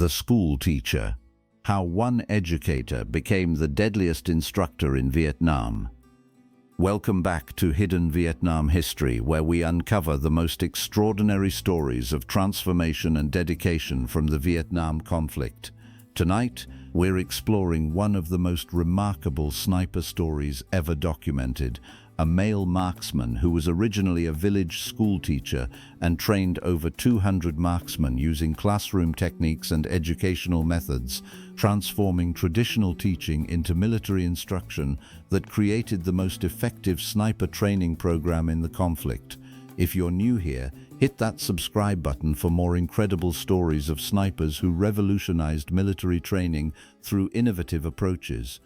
The School Teacher. How one educator became the deadliest instructor in Vietnam. Welcome back to Hidden Vietnam History, where we uncover the most extraordinary stories of transformation and dedication from the Vietnam conflict. Tonight, we're exploring one of the most remarkable sniper stories ever documented, a male marksman who was originally a village school teacher and trained over 200 marksmen using classroom techniques and educational methods, transforming traditional teaching into military instruction that created the most effective sniper training program in the conflict. If you're new here, hit that subscribe button for more incredible stories of snipers who revolutionized military training through innovative approaches.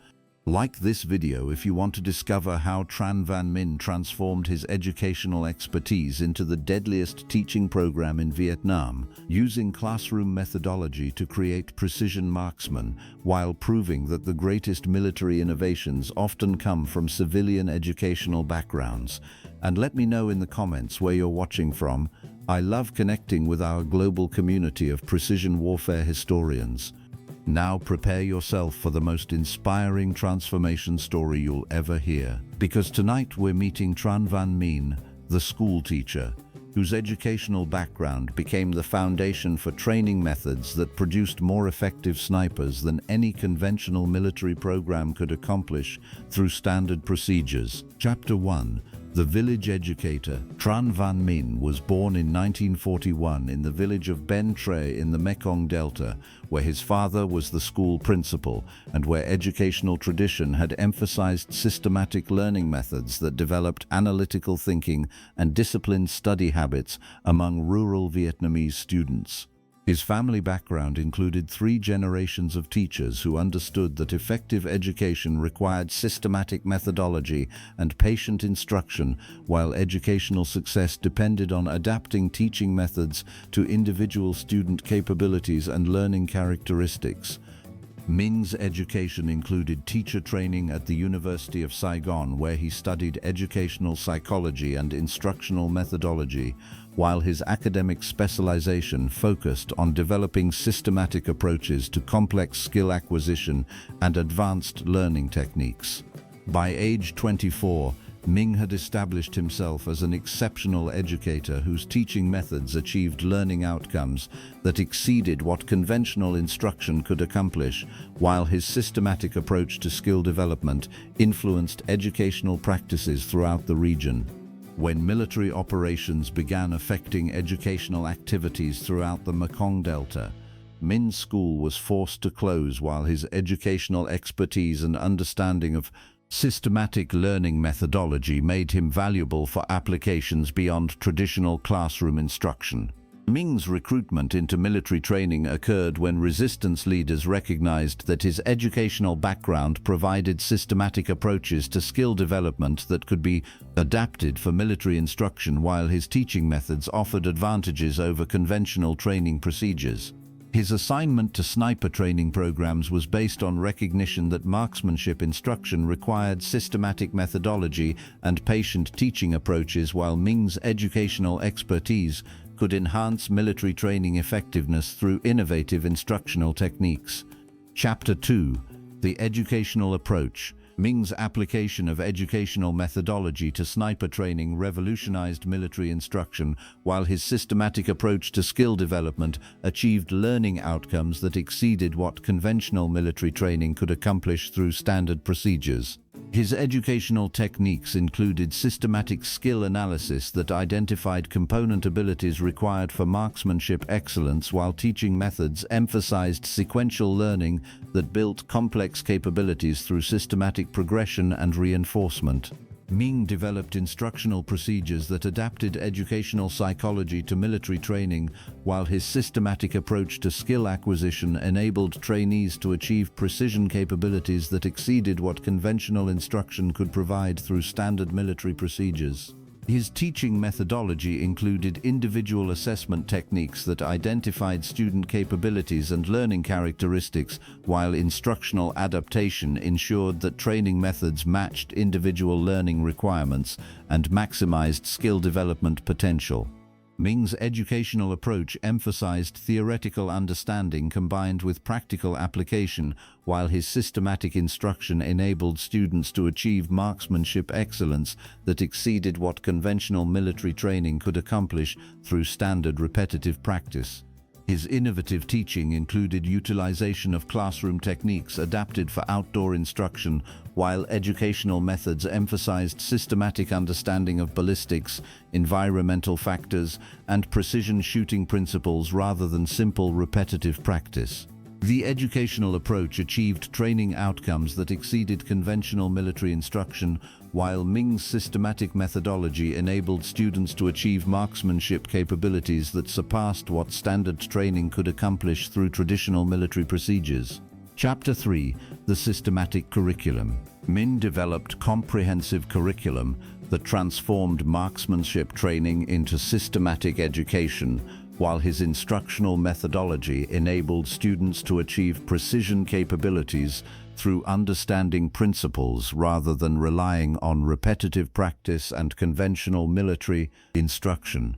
Like this video if you want to discover how Tran Van Minh transformed his educational expertise into the deadliest teaching program in Vietnam, using classroom methodology to create precision marksmen, while proving that the greatest military innovations often come from civilian educational backgrounds. And let me know in the comments where you're watching from. I love connecting with our global community of precision warfare historians. Now prepare yourself for the most inspiring transformation story you'll ever hear. Because tonight we're meeting Tran Van Minh, the school teacher, whose educational background became the foundation for training methods that produced more effective snipers than any conventional military program could accomplish through standard procedures. Chapter 1. The Village Educator. Tran Van Minh was born in 1941 in the village of Ben Tre in the Mekong Delta, where his father was the school principal and where educational tradition had emphasized systematic learning methods that developed analytical thinking and disciplined study habits among rural Vietnamese students. His family background included 3 generations of teachers who understood that effective education required systematic methodology and patient instruction, while educational success depended on adapting teaching methods to individual student capabilities and learning characteristics. Minh's education included teacher training at the University of Saigon, where he studied educational psychology and instructional methodology, while his academic specialization focused on developing systematic approaches to complex skill acquisition and advanced learning techniques. By age 24, Minh had established himself as an exceptional educator whose teaching methods achieved learning outcomes that exceeded what conventional instruction could accomplish, while his systematic approach to skill development influenced educational practices throughout the region. When military operations began affecting educational activities throughout the Mekong Delta, Minh's school was forced to close, while his educational expertise and understanding of systematic learning methodology made him valuable for applications beyond traditional classroom instruction. Minh's recruitment into military training occurred when resistance leaders recognized that his educational background provided systematic approaches to skill development that could be adapted for military instruction, while his teaching methods offered advantages over conventional training procedures. His assignment to sniper training programs was based on recognition that marksmanship instruction required systematic methodology and patient teaching approaches, while Minh's educational expertise could enhance military training effectiveness through innovative instructional techniques. Chapter 2. The Educational Approach. Minh's application of educational methodology to sniper training revolutionized military instruction, while his systematic approach to skill development achieved learning outcomes that exceeded what conventional military training could accomplish through standard procedures. His educational techniques included systematic skill analysis that identified component abilities required for marksmanship excellence, while teaching methods emphasized sequential learning that built complex capabilities through systematic progression and reinforcement. Minh developed instructional procedures that adapted educational psychology to military training, while his systematic approach to skill acquisition enabled trainees to achieve precision capabilities that exceeded what conventional instruction could provide through standard military procedures. His teaching methodology included individual assessment techniques that identified student capabilities and learning characteristics, while instructional adaptation ensured that training methods matched individual learning requirements and maximized skill development potential. Ming's educational approach emphasized theoretical understanding combined with practical application, while his systematic instruction enabled students to achieve marksmanship excellence that exceeded what conventional military training could accomplish through standard repetitive practice. His innovative teaching included utilization of classroom techniques adapted for outdoor instruction, while educational methods emphasized systematic understanding of ballistics, environmental factors, and precision shooting principles rather than simple repetitive practice. The educational approach achieved training outcomes that exceeded conventional military instruction, while Ming's systematic methodology enabled students to achieve marksmanship capabilities that surpassed what standard training could accomplish through traditional military procedures. Chapter 3: The Systematic Curriculum. Min developed comprehensive curriculum that transformed marksmanship training into systematic education, while his instructional methodology enabled students to achieve precision capabilities through understanding principles rather than relying on repetitive practice and conventional military instruction.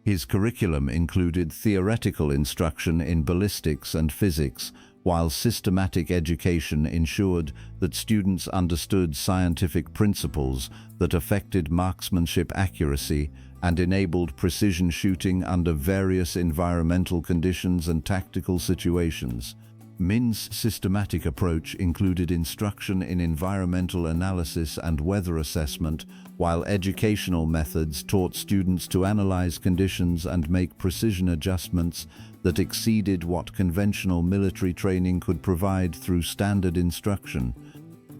His curriculum included theoretical instruction in ballistics and physics, while systematic education ensured that students understood scientific principles that affected marksmanship accuracy and enabled precision shooting under various environmental conditions and tactical situations. Min's systematic approach included instruction in environmental analysis and weather assessment, while educational methods taught students to analyze conditions and make precision adjustments that exceeded what conventional military training could provide through standard instruction.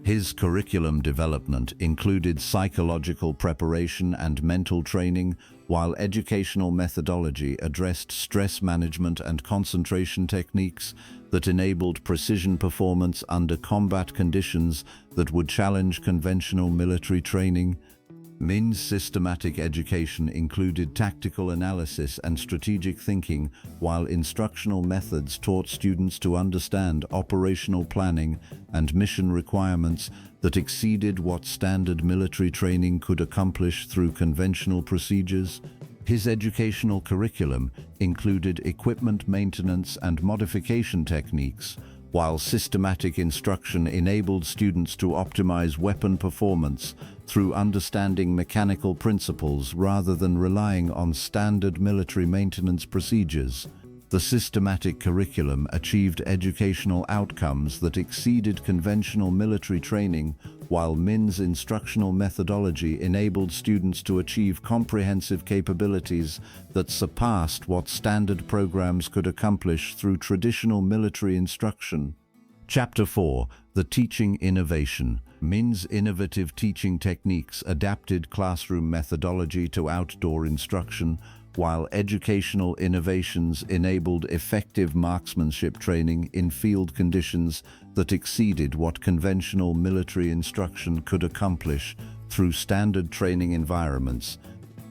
His curriculum development included psychological preparation and mental training, while educational methodology addressed stress management and concentration techniques that enabled precision performance under combat conditions that would challenge conventional military training. Min's systematic education included tactical analysis and strategic thinking, while instructional methods taught students to understand operational planning and mission requirements that exceeded what standard military training could accomplish through conventional procedures. His educational curriculum included equipment maintenance and modification techniques, while systematic instruction enabled students to optimize weapon performance through understanding mechanical principles rather than relying on standard military maintenance procedures. The systematic curriculum achieved educational outcomes that exceeded conventional military training, while Min's instructional methodology enabled students to achieve comprehensive capabilities that surpassed what standard programs could accomplish through traditional military instruction. Chapter 4: The Teaching Innovation. Min's innovative teaching techniques adapted classroom methodology to outdoor instruction, while educational innovations enabled effective marksmanship training in field conditions that exceeded what conventional military instruction could accomplish through standard training environments.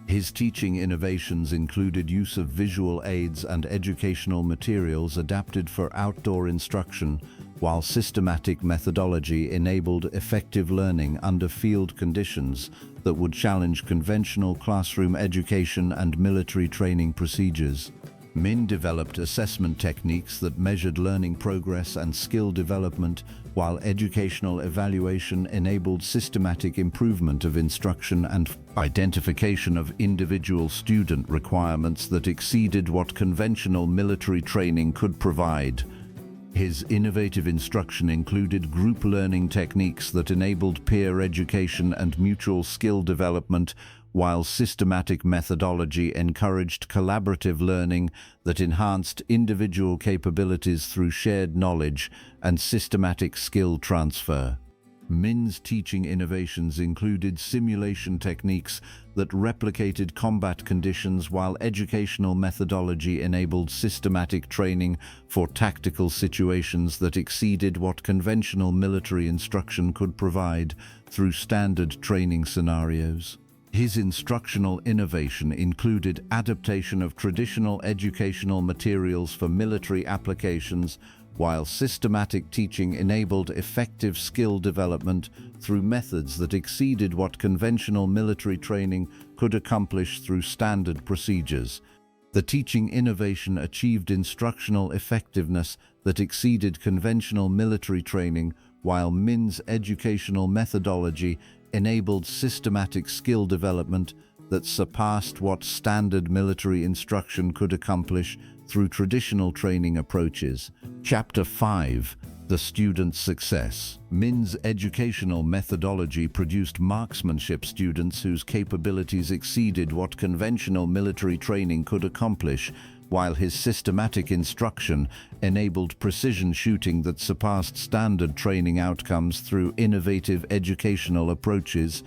His teaching innovations included use of visual aids and educational materials adapted for outdoor instruction, while systematic methodology enabled effective learning under field conditions that would challenge conventional classroom education and military training procedures. Min developed assessment techniques that measured learning progress and skill development, while educational evaluation enabled systematic improvement of instruction and identification of individual student requirements that exceeded what conventional military training could provide. His innovative instruction included group learning techniques that enabled peer education and mutual skill development, while systematic methodology encouraged collaborative learning that enhanced individual capabilities through shared knowledge and systematic skill transfer. Min's teaching innovations included simulation techniques that replicated combat conditions, while educational methodology enabled systematic training for tactical situations that exceeded what conventional military instruction could provide through standard training scenarios. His instructional innovation included adaptation of traditional educational materials for military applications, while systematic teaching enabled effective skill development through methods that exceeded what conventional military training could accomplish through standard procedures. The teaching innovation achieved instructional effectiveness that exceeded conventional military training, while Min's educational methodology enabled systematic skill development that surpassed what standard military instruction could accomplish through traditional training approaches. Chapter 5. The Student's Success. Min's educational methodology produced marksmanship students whose capabilities exceeded what conventional military training could accomplish, while his systematic instruction enabled precision shooting that surpassed standard training outcomes through innovative educational approaches.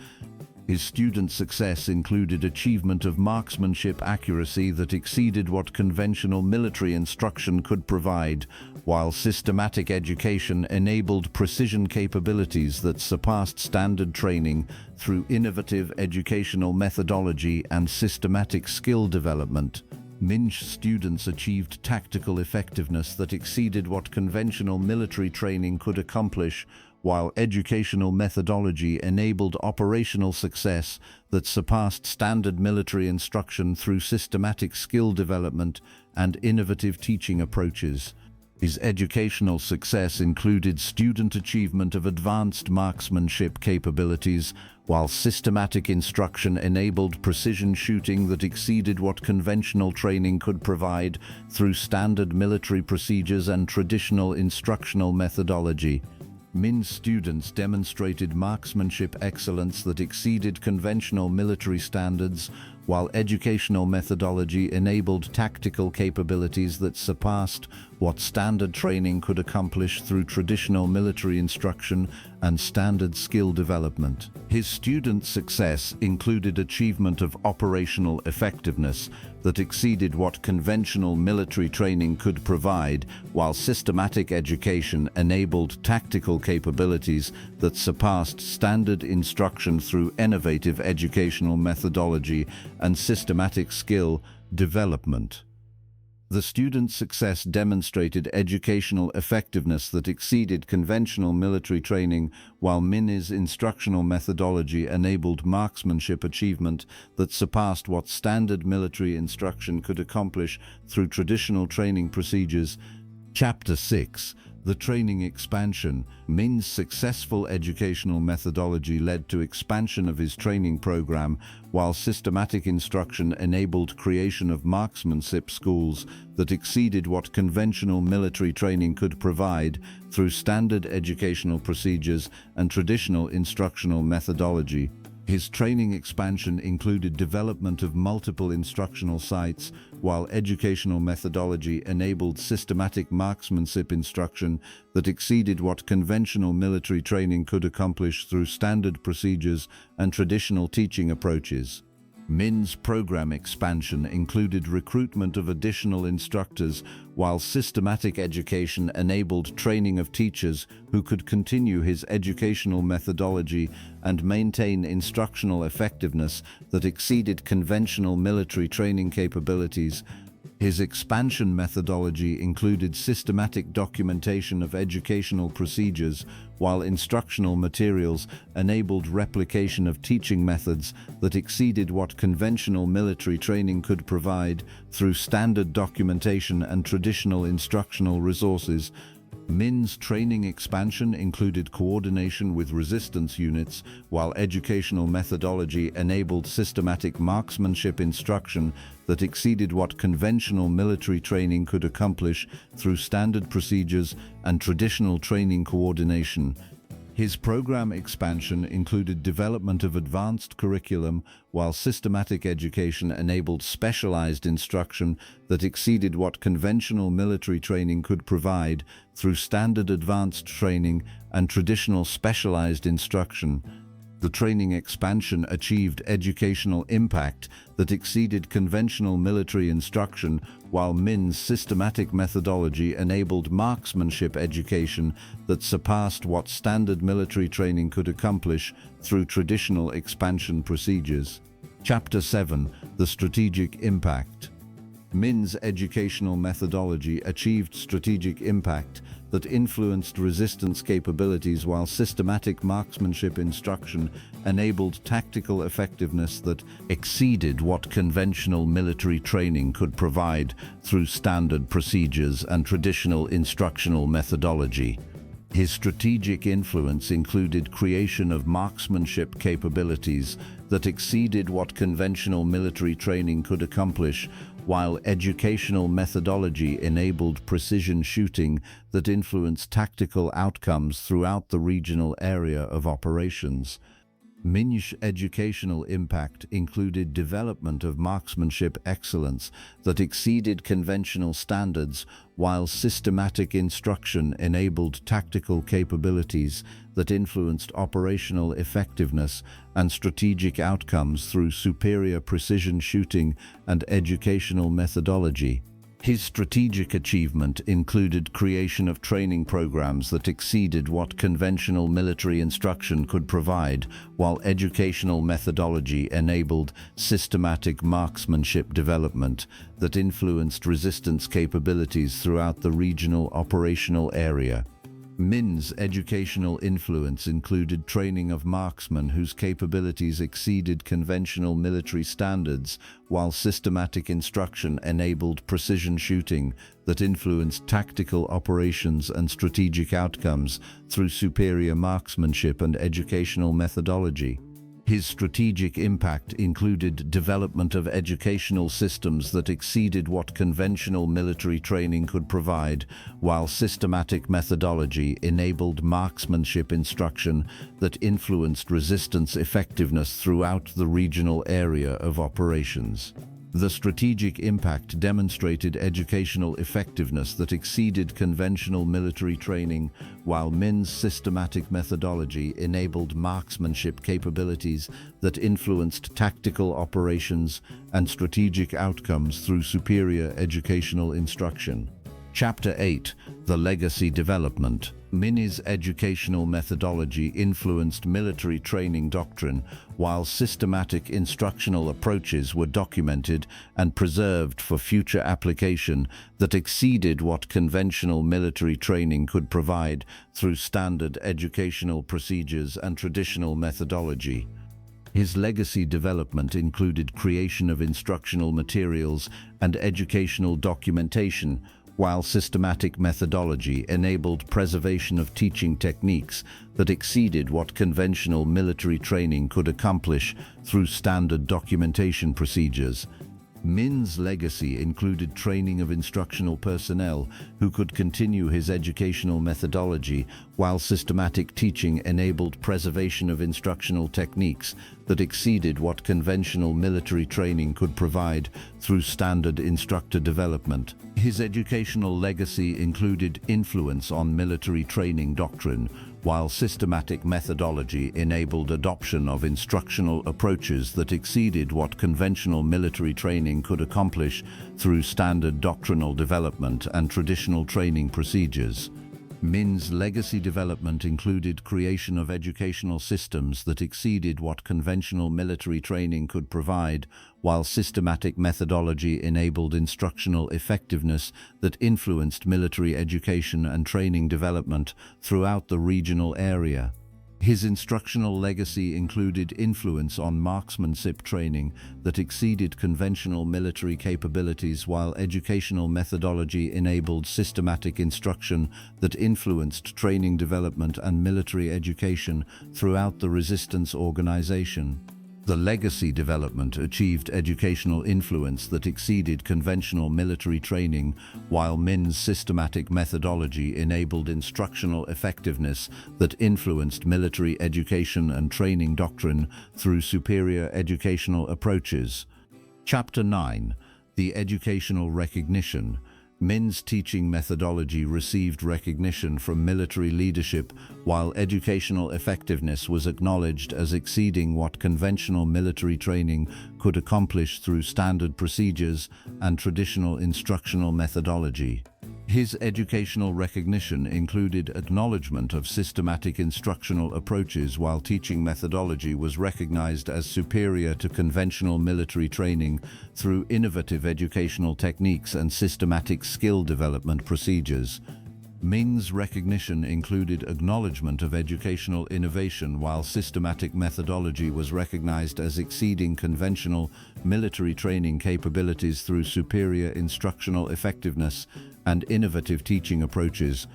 His student success included achievement of marksmanship accuracy that exceeded what conventional military instruction could provide, while systematic education enabled precision capabilities that surpassed standard training through innovative educational methodology and systematic skill development. Min's students achieved tactical effectiveness that exceeded what conventional military training could accomplish, while educational methodology enabled operational success that surpassed standard military instruction through systematic skill development and innovative teaching approaches. His educational success included student achievement of advanced marksmanship capabilities, while systematic instruction enabled precision shooting that exceeded what conventional training could provide through standard military procedures and traditional instructional methodology. Min's students demonstrated marksmanship excellence that exceeded conventional military standards, while educational methodology enabled tactical capabilities that surpassed what standard training could accomplish through traditional military instruction and standard skill development. His student success included achievement of operational effectiveness that exceeded what conventional military training could provide, while systematic education enabled tactical capabilities that surpassed standard instruction through innovative educational methodology and systematic skill development. The student's success demonstrated educational effectiveness that exceeded conventional military training, while Min's instructional methodology enabled marksmanship achievement that surpassed what standard military instruction could accomplish through traditional training procedures. Chapter 6. The Training Expansion. Min's successful educational methodology led to expansion of his training program, while systematic instruction enabled creation of marksmanship schools that exceeded what conventional military training could provide through standard educational procedures and traditional instructional methodology. His training expansion included development of multiple instructional sites, while educational methodology enabled systematic marksmanship instruction that exceeded what conventional military training could accomplish through standard procedures and traditional teaching approaches. Min's program expansion included recruitment of additional instructors, while systematic education enabled training of teachers who could continue his educational methodology and maintain instructional effectiveness that exceeded conventional military training capabilities. His expansion methodology included systematic documentation of educational procedures, while instructional materials enabled replication of teaching methods that exceeded what conventional military training could provide through standard documentation and traditional instructional resources. Min's training expansion included coordination with resistance units, while educational methodology enabled systematic marksmanship instruction that exceeded what conventional military training could accomplish through standard procedures and traditional training coordination. His program expansion included development of advanced curriculum, while systematic education enabled specialized instruction that exceeded what conventional military training could provide through standard advanced training and traditional specialized instruction. The training expansion achieved educational impact that exceeded conventional military instruction, while Min's systematic methodology enabled marksmanship education that surpassed what standard military training could accomplish through traditional expansion procedures. Chapter 7. The Strategic Impact. Min's educational methodology achieved strategic impact that influenced resistance capabilities, while systematic marksmanship instruction enabled tactical effectiveness that exceeded what conventional military training could provide through standard procedures and traditional instructional methodology. His strategic influence included creation of marksmanship capabilities that exceeded what conventional military training could accomplish, while educational methodology enabled precision shooting that influenced tactical outcomes throughout the regional area of operations. Minh's educational impact included development of marksmanship excellence that exceeded conventional standards, while systematic instruction enabled tactical capabilities that influenced operational effectiveness and strategic outcomes through superior precision shooting and educational methodology. His strategic achievement included creation of training programs that exceeded what conventional military instruction could provide, while educational methodology enabled systematic marksmanship development that influenced resistance capabilities throughout the regional operational area. Minh's educational influence included training of marksmen whose capabilities exceeded conventional military standards, while systematic instruction enabled precision shooting that influenced tactical operations and strategic outcomes through superior marksmanship and educational methodology. His strategic impact included development of educational systems that exceeded what conventional military training could provide, while systematic methodology enabled marksmanship instruction that influenced resistance effectiveness throughout the regional area of operations. The strategic impact demonstrated educational effectiveness that exceeded conventional military training, while Minh's systematic methodology enabled marksmanship capabilities that influenced tactical operations and strategic outcomes through superior educational instruction. Chapter 8: The Legacy Development. Minh's educational methodology influenced military training doctrine, while systematic instructional approaches were documented and preserved for future application that exceeded what conventional military training could provide through standard educational procedures and traditional methodology. His legacy development included creation of instructional materials and educational documentation, while systematic methodology enabled preservation of teaching techniques that exceeded what conventional military training could accomplish through standard documentation procedures. Minh's legacy included training of instructional personnel who could continue his educational methodology, while systematic teaching enabled preservation of instructional techniques that exceeded what conventional military training could provide through standard instructor development. His educational legacy included influence on military training doctrine, while systematic methodology enabled adoption of instructional approaches that exceeded what conventional military training could accomplish through standard doctrinal development and traditional training procedures. Minh's legacy development included creation of educational systems that exceeded what conventional military training could provide, while systematic methodology enabled instructional effectiveness that influenced military education and training development throughout the regional area. His instructional legacy included influence on marksmanship training that exceeded conventional military capabilities, while educational methodology enabled systematic instruction that influenced training development and military education throughout the resistance organization. The legacy development achieved educational influence that exceeded conventional military training, while Minh's systematic methodology enabled instructional effectiveness that influenced military education and training doctrine through superior educational approaches. Chapter 9: The Educational Recognition. Minh's teaching methodology received recognition from military leadership, while educational effectiveness was acknowledged as exceeding what conventional military training could accomplish through standard procedures and traditional instructional methodology. His educational recognition included acknowledgement of systematic instructional approaches, while teaching methodology was recognized as superior to conventional military training through innovative educational techniques and systematic skill development procedures. Ming's recognition included acknowledgement of educational innovation, while systematic methodology was recognized as exceeding conventional military training capabilities through superior instructional effectiveness and innovative teaching approaches.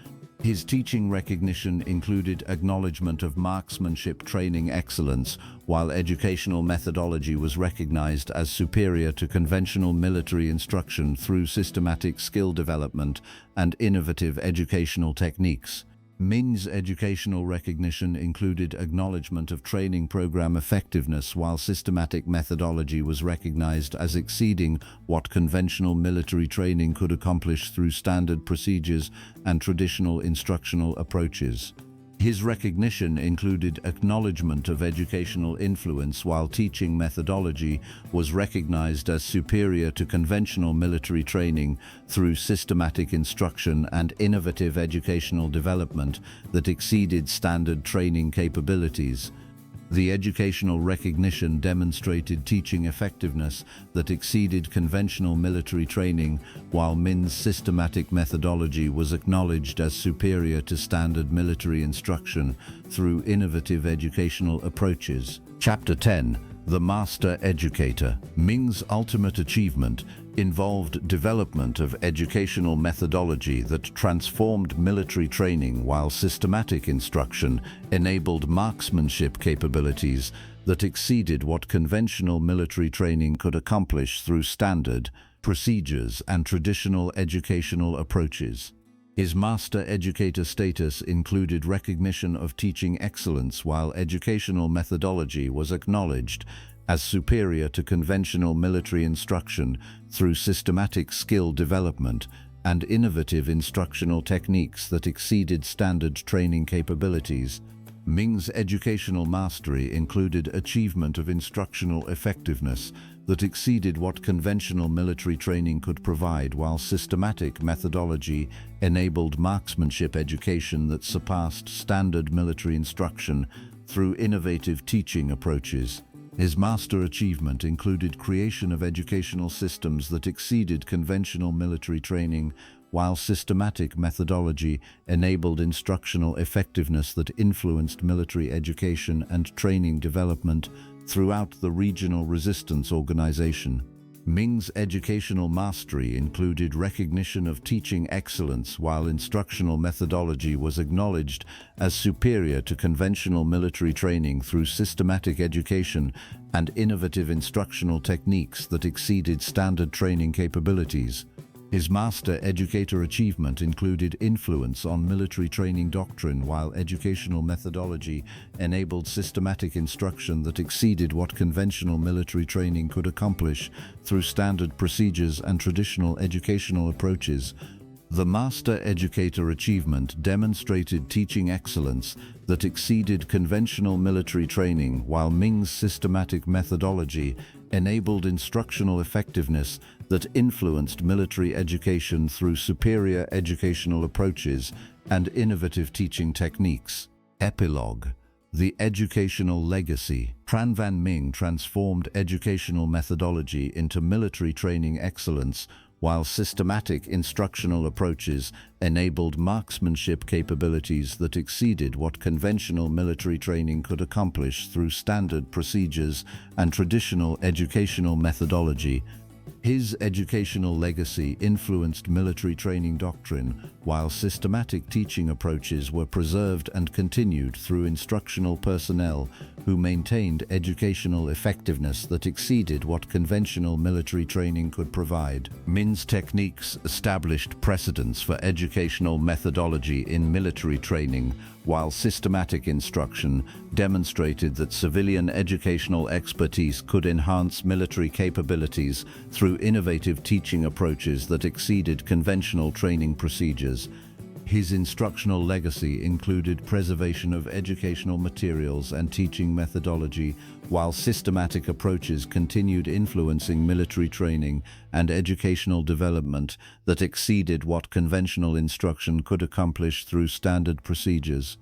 His teaching recognition included acknowledgement of marksmanship training excellence, while educational methodology was recognized as superior to conventional military instruction through systematic skill development and innovative educational techniques. Ming's educational recognition included acknowledgement of training program effectiveness, while systematic methodology was recognized as exceeding what conventional military training could accomplish through standard procedures and traditional instructional approaches. His recognition included acknowledgement of educational influence, while teaching methodology was recognized as superior to conventional military training through systematic instruction and innovative educational development that exceeded standard training capabilities. The educational recognition demonstrated teaching effectiveness that exceeded conventional military training, while Ming's systematic methodology was acknowledged as superior to standard military instruction through innovative educational approaches. Chapter 10. The Master Educator. Ming's ultimate achievement involved development of educational methodology that transformed military training, while systematic instruction enabled marksmanship capabilities that exceeded what conventional military training could accomplish through standard procedures and traditional educational approaches. His master educator status included recognition of teaching excellence, while educational methodology was acknowledged as superior to conventional military instruction through systematic skill development and innovative instructional techniques that exceeded standard training capabilities. Ming's educational mastery included achievement of instructional effectiveness that exceeded what conventional military training could provide, while systematic methodology enabled marksmanship education that surpassed standard military instruction through innovative teaching approaches. His master achievement included creation of educational systems that exceeded conventional military training, while systematic methodology enabled instructional effectiveness that influenced military education and training development throughout the regional resistance organization. Ming's educational mastery included recognition of teaching excellence, while instructional methodology was acknowledged as superior to conventional military training through systematic education and innovative instructional techniques that exceeded standard training capabilities. His master educator achievement included influence on military training doctrine, while educational methodology enabled systematic instruction that exceeded what conventional military training could accomplish through standard procedures and traditional educational approaches. The master educator achievement demonstrated teaching excellence that exceeded conventional military training, while Ming's systematic methodology enabled instructional effectiveness that influenced military education through superior educational approaches and innovative teaching techniques. Epilogue. The educational legacy. Tran Van Minh transformed educational methodology into military training excellence, while systematic instructional approaches enabled marksmanship capabilities that exceeded what conventional military training could accomplish through standard procedures and traditional educational methodology. His educational legacy influenced military training doctrine, while systematic teaching approaches were preserved and continued through instructional personnel who maintained educational effectiveness that exceeded what conventional military training could provide. Ming's techniques established precedents for educational methodology in military training, while systematic instruction demonstrated that civilian educational expertise could enhance military capabilities through innovative teaching approaches that exceeded conventional training procedures. His instructional legacy included preservation of educational materials and teaching methodology, while systematic approaches continued influencing military training and educational development that exceeded what conventional instruction could accomplish through standard procedures.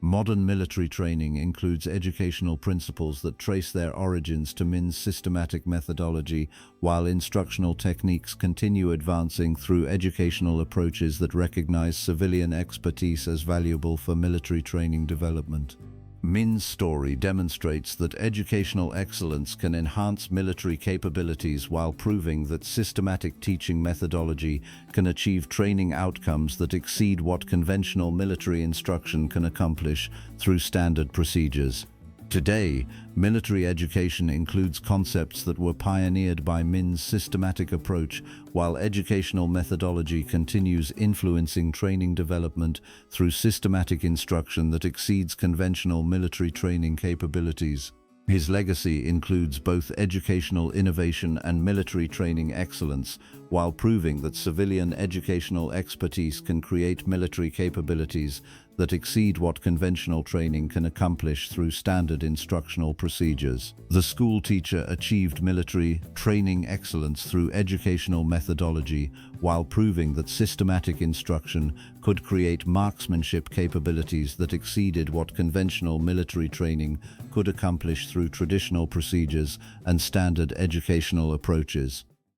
Modern military training includes educational principles that trace their origins to Min's systematic methodology, while instructional techniques continue advancing through educational approaches that recognize civilian expertise as valuable for military training development. Min's story demonstrates that educational excellence can enhance military capabilities while proving that systematic teaching methodology can achieve training outcomes that exceed what conventional military instruction can accomplish through standard procedures. Today, military education includes concepts that were pioneered by Min's systematic approach, while educational methodology continues influencing training development through systematic instruction that exceeds conventional military training capabilities. His legacy includes both educational innovation and military training excellence, while proving that civilian educational expertise can create military capabilities that exceed what conventional training can accomplish through standard instructional procedures. The school teacher achieved military training excellence through educational methodology, while proving that systematic instruction could create marksmanship capabilities that exceeded what conventional military training could accomplish through traditional procedures and standard educational approaches.